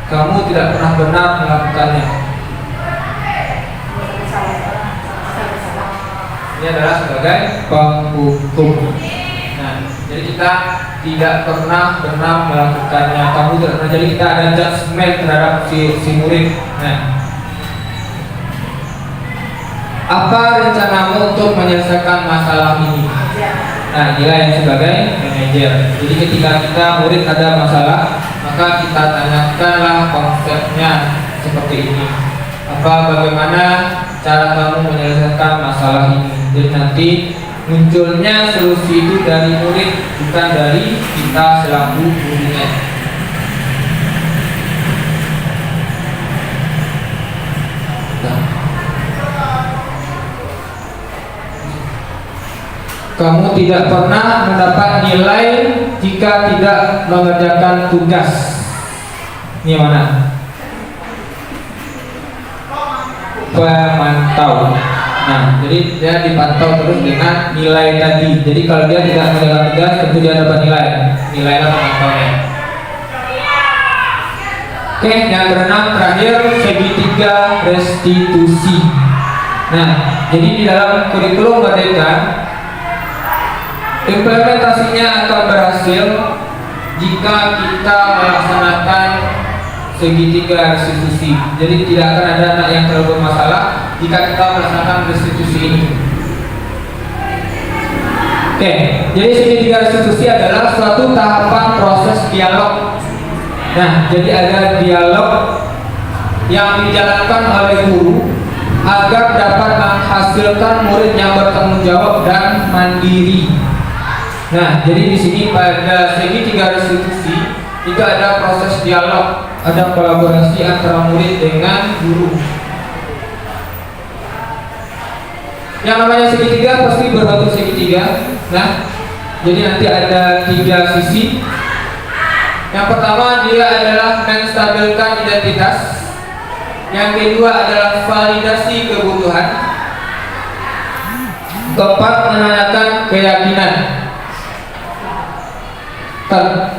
Kamu tidak pernah benar melakukannya. Ini adalah sebagai penghukum. Nah, jadi kita tidak pernah benar melakukannya. Kamu tidak pernah. Jadi kita ada judgment terhadap si murid. Nah, apa rencanamu untuk menyelesaikan masalah ini? Nah, inilah yang sebagai manajer. Jadi ketika kita murid ada masalah, maka kita tanyakanlah konsepnya seperti ini. Bagaimana cara kamu menyelesaikan masalah ini? Jadi nanti munculnya solusi itu dari murid, bukan dari kita selaku gurunya. Kamu tidak pernah mendapat nilai jika tidak mengerjakan tugas. Ini mana? Pemantau. Nah, jadi dia dipantau terus dengan nilai tadi. Jadi kalau dia tidak mengerjakan tugas, tentu dia dapat nilai. Nilailah pemantaunya. Oke, yang keenam terakhir segitiga restitusi. Nah, jadi di dalam kurikulum Merdeka, implementasinya akan berhasil jika kita melaksanakan segitiga restitusi. Jadi tidak akan ada anak yang terlalu bermasalah jika kita melaksanakan restitusi ini. Oke, jadi segitiga restitusi adalah suatu tahapan proses dialog. Nah, jadi ada dialog yang dijalankan oleh guru agar dapat menghasilkan murid yang bertanggung jawab dan mandiri. Nah, jadi di sini pada segitiga restitusi itu ada proses dialog, ada kolaborasi antara murid dengan guru. Yang namanya segitiga pasti berbentuk segitiga. Nah, jadi nanti ada 3 sisi. Yang pertama dia adalah menstabilkan identitas. Yang kedua adalah validasi kebutuhan. Keempat, menanyakan keyakinan.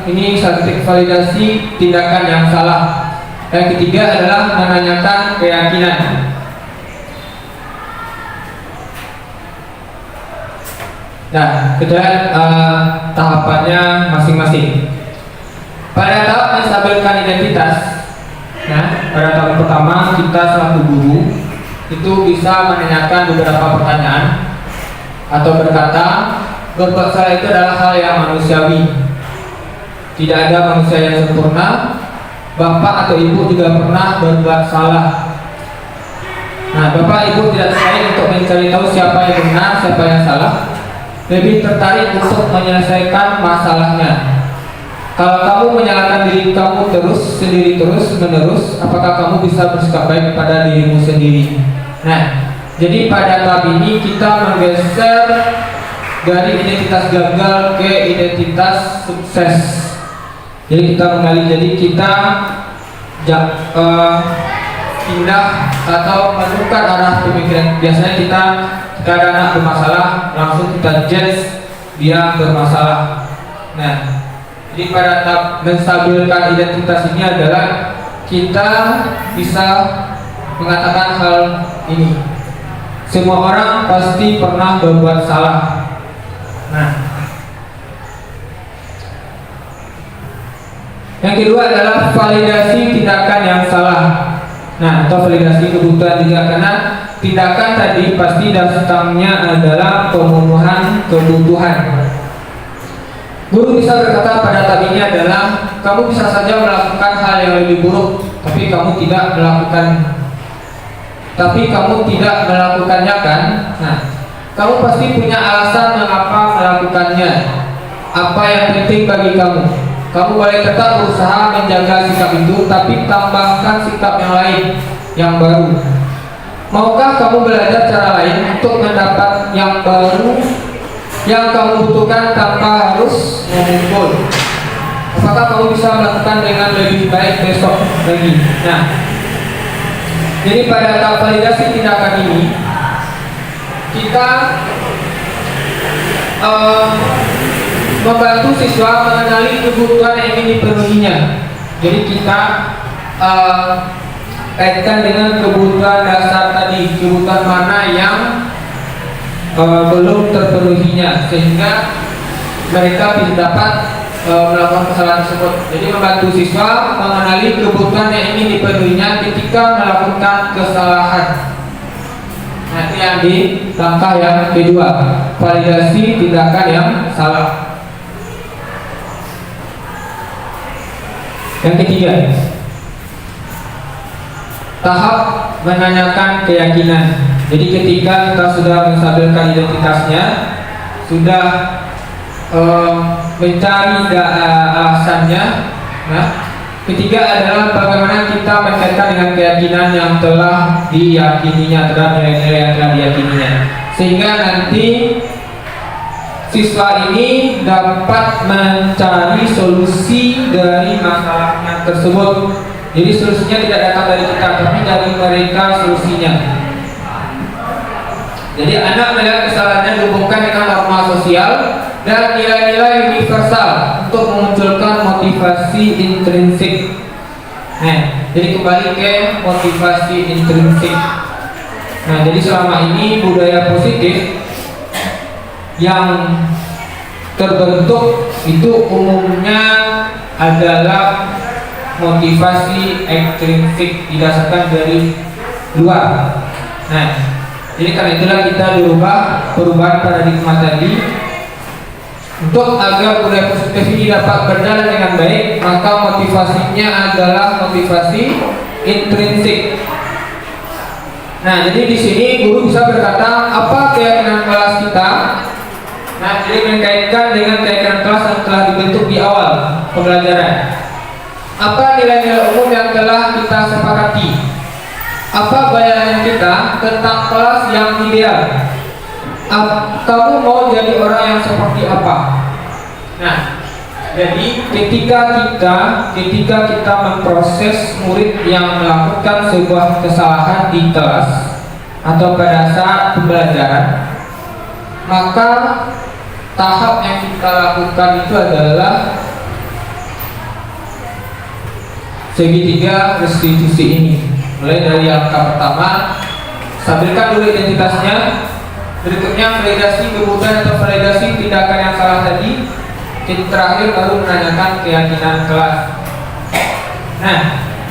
Ini statistik validasi tindakan yang salah. Yang ketiga adalah menanyakan keyakinan. Nah, kita tahapannya masing-masing. Pada tahap menstabilkan identitas, nah, pada tahap pertama kita selaku guru itu bisa menanyakan beberapa pertanyaan atau berkata, berbuat salah itu adalah hal yang manusiawi. Tidak ada manusia yang sempurna. Bapak atau ibu juga pernah berbuat salah. Nah, bapak ibu tidak tertarik untuk mencari tahu siapa yang benar, siapa yang salah. Lebih tertarik untuk menyelesaikan masalahnya. Kalau kamu menyalahkan diri kamu sendiri terus menerus, apakah kamu bisa bersikap baik kepada dirimu sendiri? Nah, jadi pada tahap ini kita menggeser dari identitas gagal ke identitas sukses. Jadi kita mengalih, jadi kita pindah atau menukar arah pemikiran. Biasanya kita jika ada anak bermasalah langsung kita judge dia bermasalah. Nah, jadi pada tahap menstabilkan identitas ini adalah kita bisa mengatakan hal ini. Semua orang pasti pernah berbuat salah. Nah, yang kedua adalah validasi tindakan yang salah. Nah, atau validasi kebutuhan juga, karena tindakan tadi pasti dasarnya adalah pemenuhan kebutuhan. Guru bisa berkata pada tahap ini adalah kamu bisa saja melakukan hal yang lebih buruk, tapi kamu tidak melakukannya kan? Nah, kamu pasti punya alasan mengapa melakukannya. Apa yang penting bagi kamu? Kamu boleh tetap berusaha menjaga sikap itu, tapi tambahkan sikap yang lain, yang baru. Maukah kamu belajar cara lain untuk mendapat yang baru yang kamu butuhkan tanpa harus mengumpul? Apakah kamu bisa melakukan dengan lebih baik besok lagi? Nah, jadi pada tahap validasi tindakan ini kita membantu siswa mengenali kebutuhan yang ingin dipenuhinya. Jadi kita kaitkan dengan kebutuhan dasar tadi, kebutuhan mana yang belum terpenuhinya, sehingga mereka bisa dapat melakukan kesalahan tersebut. Jadi membantu siswa mengenali kebutuhan yang ingin dipenuhinya ketika melakukan kesalahan. Nanti yang di langkah yang kedua, validasi tindakan yang salah. Yang ketiga, tahap menanyakan keyakinan. Jadi ketika kita sudah menstabilkan identitasnya, sudah mencari alasannya, nah, ketiga adalah bagaimana kita mencairkan dengan keyakinan yang telah diyakininya, terhadap nilai-nilai yang telah diyakininya, sehingga nanti siswa ini dapat mencari solusi dari masalahnya tersebut. Jadi solusinya tidak datang dari kita, tapi dari mereka solusinya. Jadi anak melihat kesalahannya dihubungkan dengan norma sosial dan nilai-nilai universal untuk memunculkan motivasi intrinsik. Nah, jadi kembali ke motivasi intrinsik. Nah, jadi selama ini budaya positif yang terbentuk itu umumnya adalah motivasi ekstrinsik didasarkan dari luar. Nah, jadi karena itulah kita dirubah perubahan paradigma tadi untuk agar budaya positif ini dapat berjalan dengan baik, maka motivasinya adalah motivasi intrinsik. Nah, jadi di sini guru bisa berkata apa keyakinan kelas kita. Nah, jadi mengkaitkan dengan keyakinan kelas yang telah dibentuk di awal pembelajaran. Apa nilai-nilai umum yang telah kita sepakati? Apa bayangan kita tentang kelas yang ideal? Kamu mau jadi orang yang seperti apa? Nah, jadi ketika kita memproses murid yang melakukan sebuah kesalahan di kelas atau pada saat pembelajaran, maka tahap yang kita lakukan itu adalah segitiga restitusi ini. Mulai dari angka pertama, stabilkan dulu identitasnya. Berikutnya validasi kebutuhan atau validasi tindakan yang salah tadi. Terakhir baru menanyakan keyakinan kelas. Nah,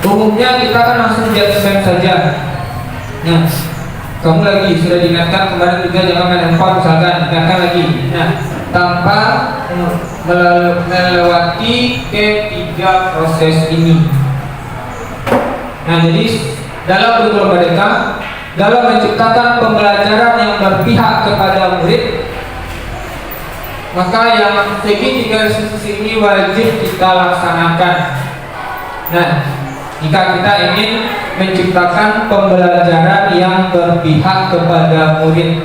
umumnya kita kan langsung judgement saja. Nah, kamu lagi sudah diingatkan kemarin juga jangan main handphone misalkan, ingatkan lagi. Nah, tanpa melewati ketiga proses ini. Nah, jadi dalam kurikulum Merdeka, dalam menciptakan pembelajaran yang berpihak kepada murid, maka yang segitiga restitusi ini wajib kita laksanakan. Nah, jika kita ingin menciptakan pembelajaran yang berpihak kepada murid.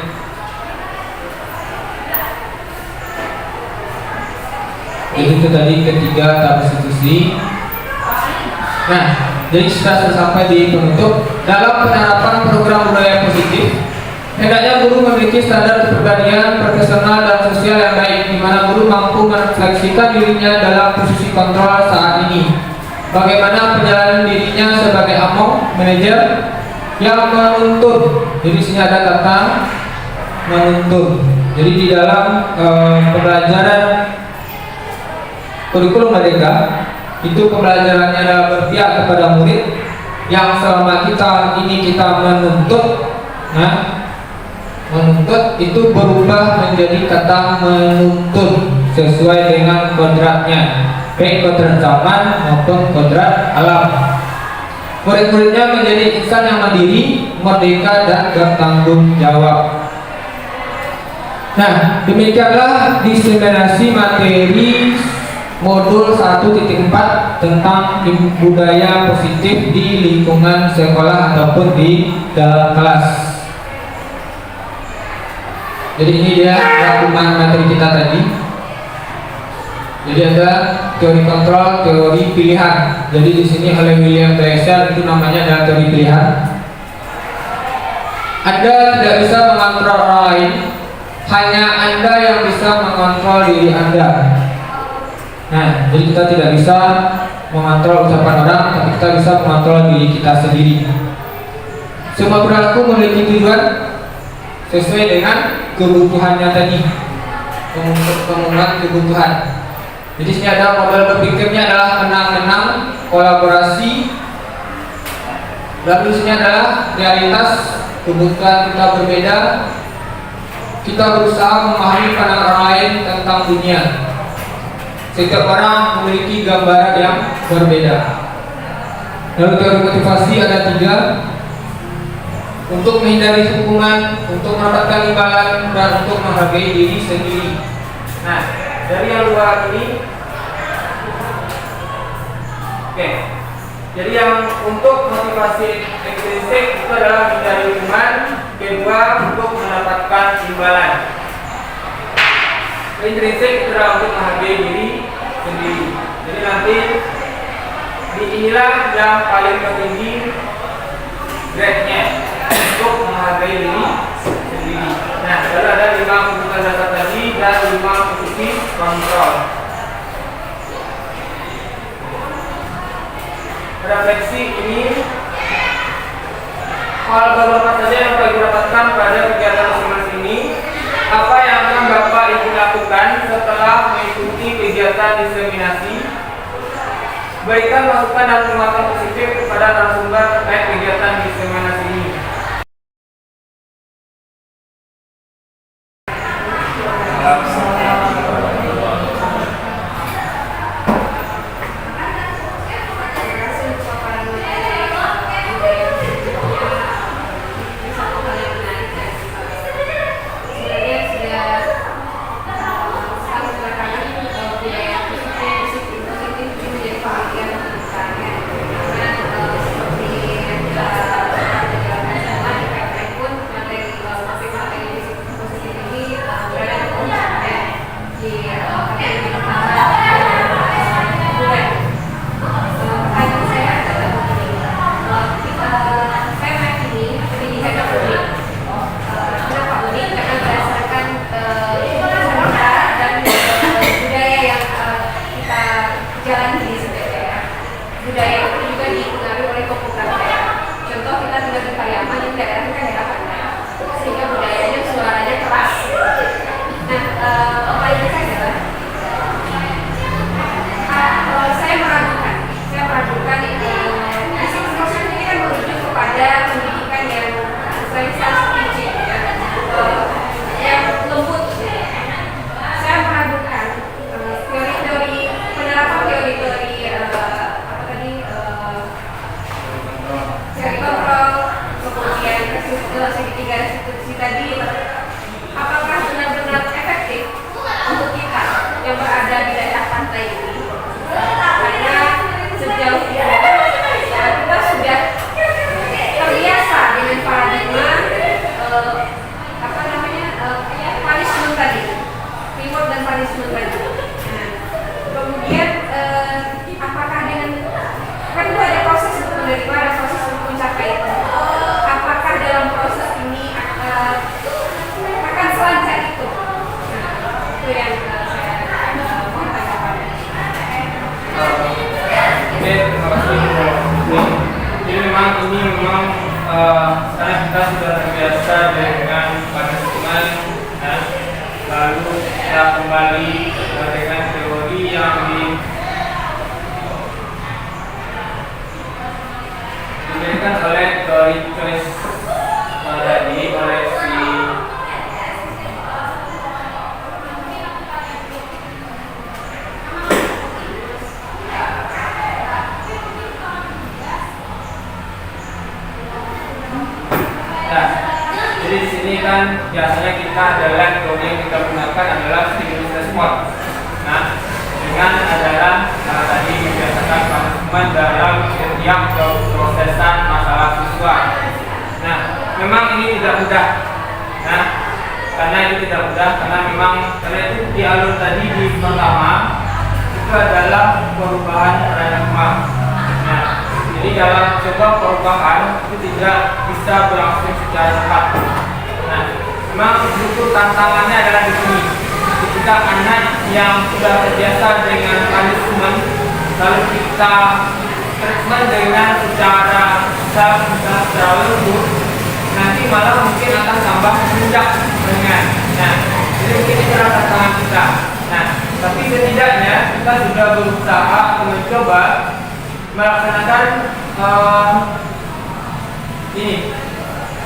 Itu tadi ketiga tahap restitusi. Nah, jadi sudah sampai di penutup. Dalam penerapan program budaya positif, hendaknya guru memiliki standar kepribadian, profesional dan sosial yang baik, di mana guru mampu merefleksikan dirinya dalam posisi kontrol saat ini. Bagaimana perjalanan dirinya sebagai among, manajer yang menuntun. Jadi sini ada kata menuntun. Jadi di dalam pembelajaran kurikulum Merdeka itu pembelajarannya adalah berpihak kepada murid, yang selama kita menuntut. Nah, menuntut itu berubah menjadi kata menuntun sesuai dengan kodratnya, baik kodrat zaman maupun kodrat alam. Murid-muridnya menjadi insan yang mandiri, merdeka dan bertanggung jawab. Nah, demikianlah diseminasi materi modul 1.4 tentang budaya positif di lingkungan sekolah ataupun di dalam kelas. Jadi ini dia rangkuman materi kita tadi. Jadi ada teori kontrol, teori pilihan. Jadi di sini oleh William Dreisel itu namanya adalah teori pilihan. Anda tidak bisa mengontrol orang lain, hanya Anda yang bisa mengontrol diri Anda. Nah, jadi kita tidak bisa mengontrol ucapan orang, tapi kita bisa mengontrol diri kita sendiri. Semua perilaku memiliki tujuan sesuai dengan kebutuhannya tadi, pemenuhan kebutuhan. Jadi sini ada model berpikirnya adalah menang-menang, kolaborasi. Lalu sini adalah realitas, kebutuhan kita berbeda. Kita berusaha memahami pandangan orang lain tentang dunia. Setiap orang memiliki gambaran yang berbeda. Lalu teori motivasi ada 3. Untuk menghindari hukuman, untuk mendapatkan imbalan, dan untuk menghargai diri sendiri. Nah, dari yang luar ini, oke. Jadi yang untuk motivasi intrinsik itu adalah menghindari hukuman, kedua untuk mendapatkan imbalan. Intrinsik itu adalah untuk menghargai diri sendiri. Jadi nanti inilah yang paling tertinggi grade-nya, untuk menghargai diri sendiri. Nah, lalu ada 5 kebutuhan dasar tadi dan 5 fungsi kontrol. Refleksi ini hal baru apa saja yang Bapak Ibu dapatkan pada kegiatan masing-masing ini. Apa yang akan Bapak Ibu lakukan setelah mengikuti kegiatan diseminasi? Berikan masukan dan penguatan positif kepada narasumber terkait kegiatan diseminasi ini. Karena kita sudah terbiasa dengan punishment, lalu kita kembali dengan teori yang diberikan oleh teori tulis tadi oleh si jadi di sini kan biasanya kita adalah teori yang kita gunakan adalah stimulus response. Nah, dengan adalah tadi membiasakan punishment dalam setiap prosesan masalah siswa. Nah, memang ini tidak mudah. Nah, karena itu tidak mudah karena itu di alur tadi di pertama itu adalah perubahan paradigma. Nah, jadi dalam sebuah perubahan itu tidak bisa berlangsung secara cepat. Nah, memang butuh tantangannya adalah di sini. Ketika anak yang sudah terbiasa dengan punishment lalu kita treatment dengan secara lembut, nanti malah mungkin akan tambah menunjak ringan. Nah, jadi mungkin itu adalah tantangan kita. Nah, tapi setidaknya kita sudah berusaha atau mencoba melaksanakan ini,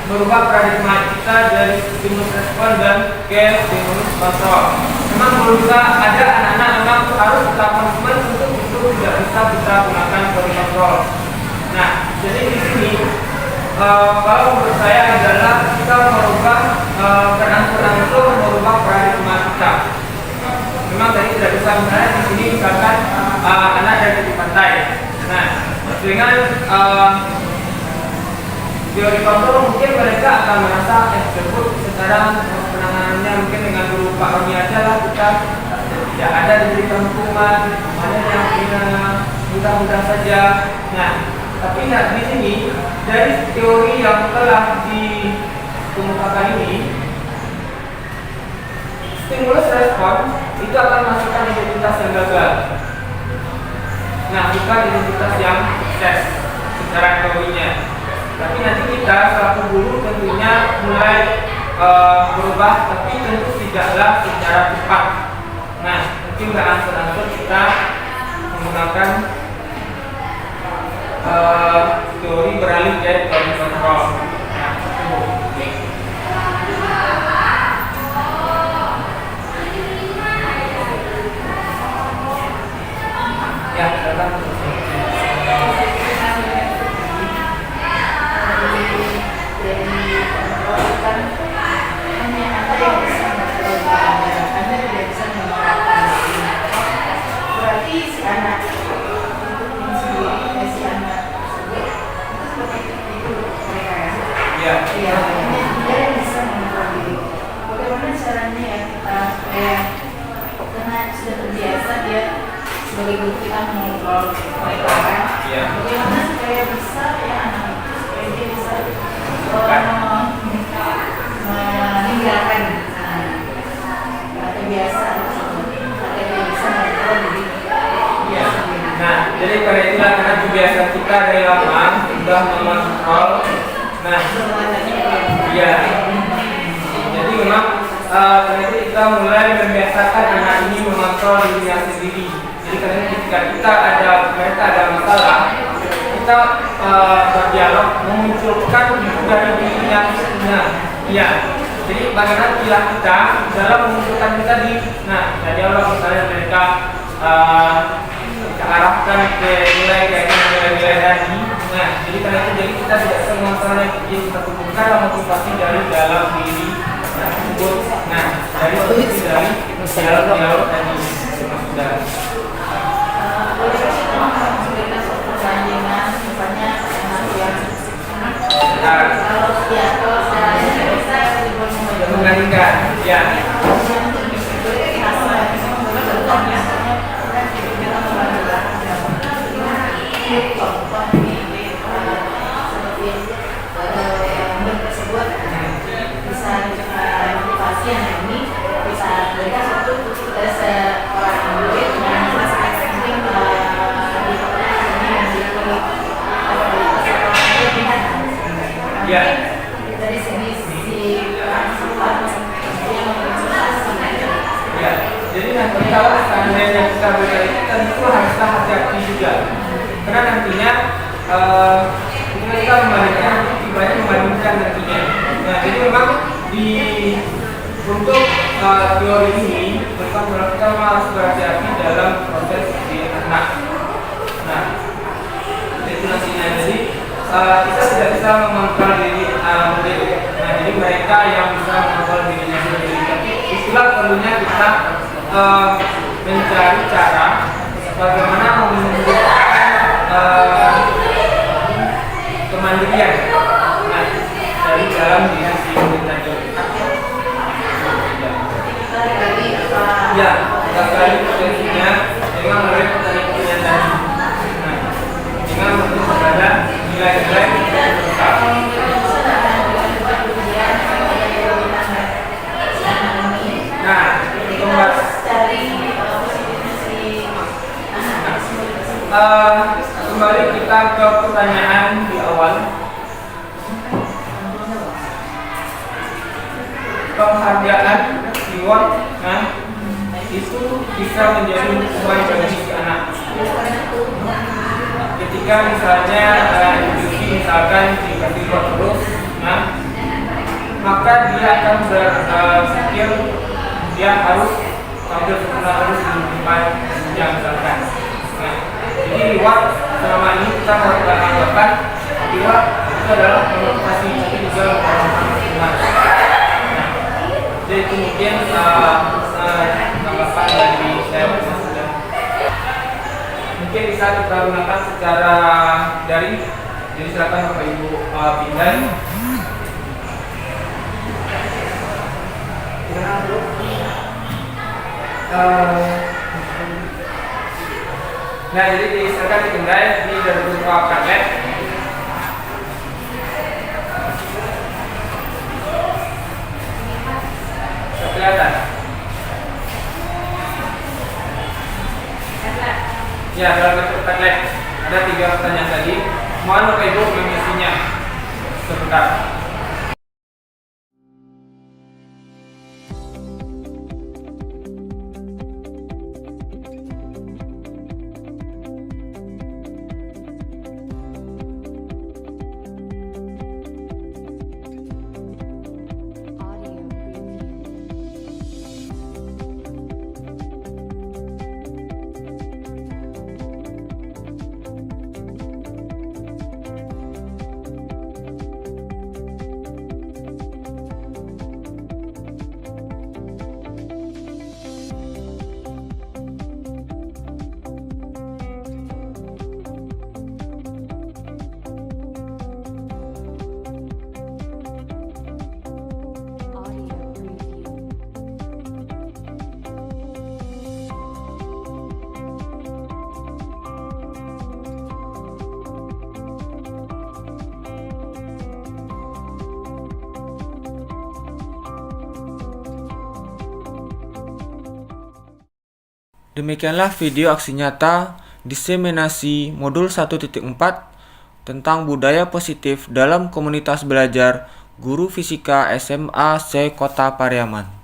merubah paradigma kita dari stimulus respon dan ke stimulus kontrol. Memang berusaha ada anak-anak memang harus kita punishment untuk itu tidak bisa kita gunakan teori kontrol. Nah, jadi di sini kalau menurut saya adalah kita merubah berangsur-angsur merubah paradigma kita. Memang tadi tidak bisa, misalnya di sini misalkan anak dari di pantai. Nah, dengan teori kontrol mungkin mereka akan merasa tersebut sekarang penanganannya mungkin dengan guru Pak Roni aja lah, kita tidak ada diberikan hukuman, hanya yang mudah-mudah saja. Nah, tapi di sini dari teori yang telah dikemukakan ini, stimulus respon itu akan menghasilkan identitas yang gagal. Nah, bukan identitas yang sukses secara teorinya. Tapi nanti kita selaku guru tentunya mulai berubah, tapi tentu tidaklah secara cepat. Nah, mungkin berangsur-angsur kita menggunakan teori beralih dari teori kontrol. Nah, ya, datang. Sebagai guru kita mengontrol mereka kan, bagaimana supaya bisa ya anak itu supaya dia bisa meninggalkan atau biasa atau dia bisa mengontrol diri. Nah, jadi pada itulah karena kebiasaan kita dari lama sudah mengontrol. Nah, iya. Jadi memang karena itu kita mulai membiasakan anak ini mengontrol dirinya sendiri. Jadi karena ketika mereka ada masalah, kita berdialog memunculkan dari dirinya sendiri. Iya. Jadi bagaimana pilihan kita dalam memunculkan kita di, nah, dari Allah misalnya mereka kita arahkan ke nilai-nilai tadi. Nah, jadi karena itu jadi kita tidak semua yang kita tumbuhkan motivasi dari dalam diri tersebut. Nah, dari posisi dari dialog tadi sudah. Menggantikan, ya. Ya. Dari segi Ya, jadi nanti kalau seandainya kita berkali tentu haruslah hati-hati juga, karena nantinya kita membandingkan nantinya. Nah, jadi memang untuk teori ini memang kita harus berhati-hati dalam proses di anak. Nah, itu nantinya jadi kita tidak bisa mengontrol diri murid. Nah, jadi mereka yang bisa mengontrol dirinya sendiri. Itulah perlunya kita mencari cara bagaimana menunjukkan kemandirian dari dalam diri si murid tadi. Ya, kita cari potensinya dengan melihat potensinya tadi. Dengan menuju kepada nilai-nilai kembali kita ke pertanyaan di awal. Penghargaan reward, nah itu bisa menjadi hukuman bagi si anak. Ketika misalnya institusi misalkan dikasih reward terus, nah maka dia akan berpikir dia harus tampil sempurna terus di tempat yang misalkan. Nah, jadi reward selama ini kita harus anggapkan reward itu adalah motivasi, tapi juga hukuman. Jadi itu mungkin tanggapan dari saya. Mungkin bisa kita gunakan secara daring. Jadi silakan Bapak Ibu pindah. Nah, jadi silakan dipindai. Ini dari berupa Padlet. Kelihatan? Ya, dalam bentuk Padlet ada 3 pertanyaan tadi. Mohon Bapak Ibu mengisinya sebentar. Demikianlah video aksi nyata diseminasi modul 1.4 tentang budaya positif dalam komunitas belajar guru fisika SMA se Kota Pariaman.